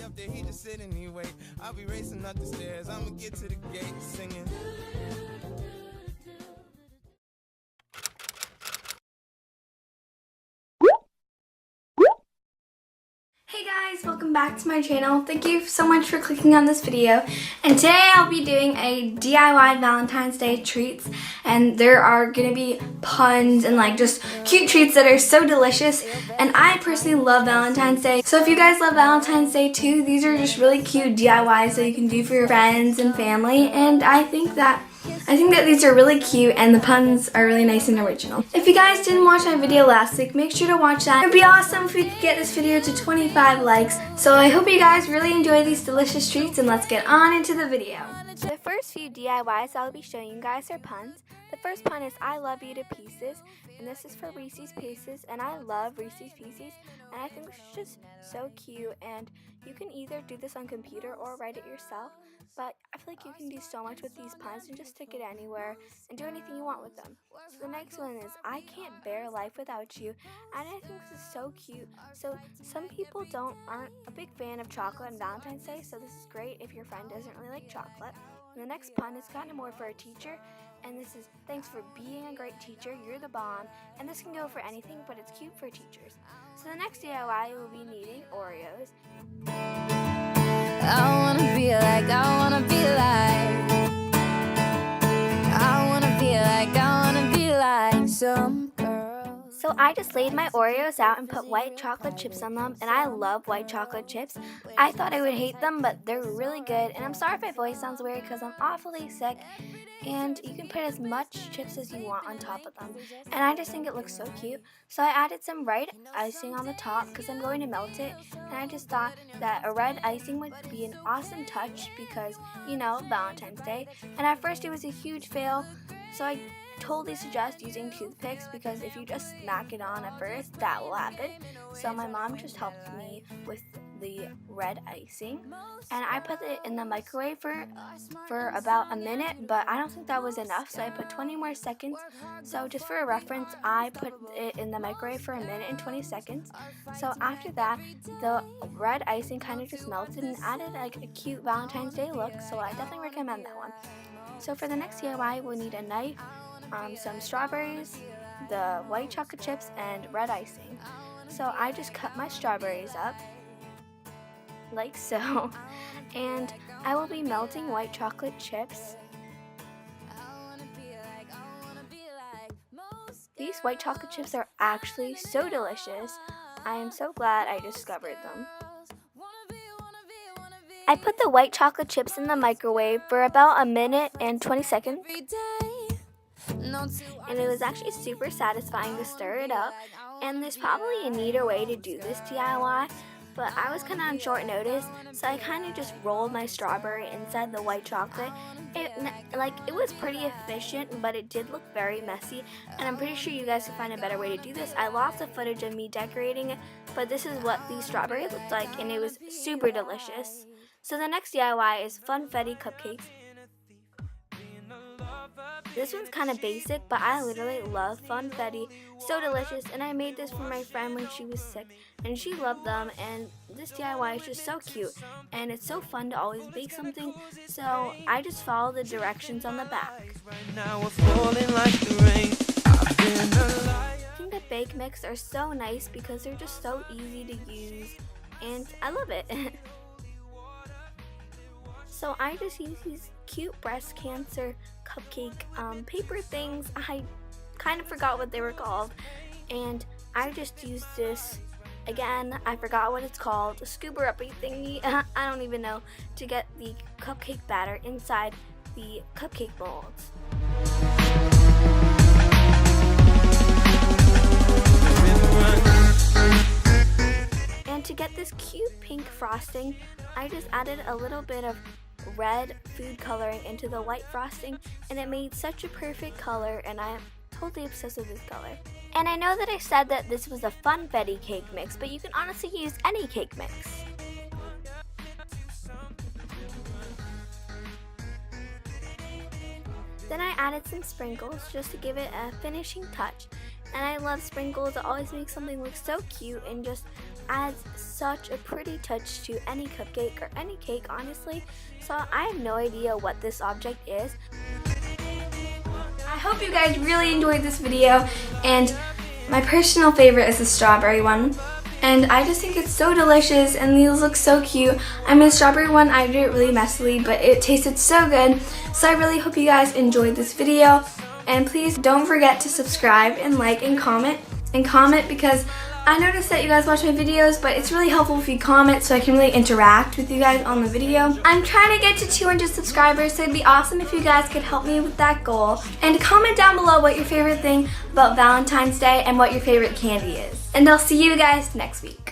up there, he just sitting anyway. I'll be racing up the stairs, I'ma get to the gate singing. Hey guys, welcome back to my channel. Thank you so much for clicking on this video. And today I'll be doing a DIY Valentine's Day treats. And there are going to be puns and like just cute treats that are so delicious. And I personally love Valentine's Day. So if you guys love Valentine's Day too, these are just really cute DIYs that you can do for your friends and family. And I think that these are really cute and the puns are really nice and original. If you guys didn't watch my video last week, make sure to watch that. It would be awesome if we could get this video to 25 likes. So I hope you guys really enjoy these delicious treats and let's get on into the video. The first few DIYs I'll be showing you guys are puns. The first pun is I love you to pieces, and this is for Reese's Pieces, and I love Reese's Pieces, and I think this is just so cute, and you can either do this on computer or write it yourself, but I feel like you can do so much with these puns and just stick it anywhere and do anything you want with them. So the next one is I can't bear life without you, and I think this is so cute. So some people aren't a big fan of chocolate on Valentine's Day, so this is great if your friend doesn't really like chocolate. And the next pun is kind of more for a teacher, and this is thanks for being a great teacher, you're the bomb, and this can go for anything, but it's cute for teachers. So the next DIY will be needing Oreos. I wanna be like, I wanna be like, I wanna be like, I wanna be like some girl. So I just laid my Oreos out and put white chocolate chips on them, and I love white chocolate chips. I thought I would hate them, but they're really good, and I'm sorry if my voice sounds weird because I'm awfully sick, and you can put as much chips as you want on top of them, and I just think it looks so cute. So I added some red icing on the top because I'm going to melt it, and I just thought that a red icing would be an awesome touch because, you know, Valentine's Day, and at first it was a huge fail, so I totally suggest using toothpicks because if you just smack it on at first, that will happen. So my mom just helped me with the red icing, and I put it in the microwave for about a minute, but I don't think that was enough, so I put 20 more seconds. So just for a reference, I put it in the microwave for a minute and 20 seconds. So after that, the red icing kind of just melted and added like a cute Valentine's Day look, so I definitely recommend that one. So for the next DIY, we'll need a knife, some strawberries, the white chocolate chips, and red icing. So I just cut my strawberries up like so, and I will be melting white chocolate chips. These white chocolate chips are actually so delicious. I am so glad I discovered them. I put the white chocolate chips in the microwave for about a minute and 20 seconds. And it was actually super satisfying to stir it up, and there's probably a neater way to do this DIY, but I was kind of on short notice, so I kind of just rolled my strawberry inside the white chocolate. It was pretty efficient, but it did look very messy, and I'm pretty sure you guys can find a better way to do this. I lost the footage of me decorating it, but this is what the strawberry looked like, and it was super delicious. So the next DIY is funfetti cupcakes. This one's kind of basic, but I literally love funfetti. So delicious, and I made this for my friend when she was sick, and she loved them, and this DIY is just so cute, and it's so fun to always bake something, so I just follow the directions on the back. I think the bake mix are so nice because they're just so easy to use, and I love it. So I just use these cute breast cancer cupcake paper things. I kind of forgot what they were called, and I just used this, again, I forgot what it's called, a scooper uppy thingy, I don't even know, to get the cupcake batter inside the cupcake molds. And to get this cute pink frosting, I just added a little bit of red food coloring into the white frosting, and it made such a perfect color, and I am totally obsessed with this color. And I know that I said that this was a funfetti cake mix, but you can honestly use any cake mix. Then I added some sprinkles just to give it a finishing touch. And I love sprinkles. It always makes something look so cute and just adds such a pretty touch to any cupcake or any cake, honestly. So I have no idea what this object is. I hope you guys really enjoyed this video, and my personal favorite is the strawberry one. And I just think it's so delicious, and these look so cute. I mean, the strawberry one, I did it really messily, but it tasted so good. So I really hope you guys enjoyed this video. And please don't forget to subscribe and like and comment. And comment, because I noticed that you guys watch my videos, but it's really helpful if you comment so I can really interact with you guys on the video. I'm trying to get to 200 subscribers, so it'd be awesome if you guys could help me with that goal. And comment down below what your favorite thing about Valentine's Day and what your favorite candy is. And I'll see you guys next week.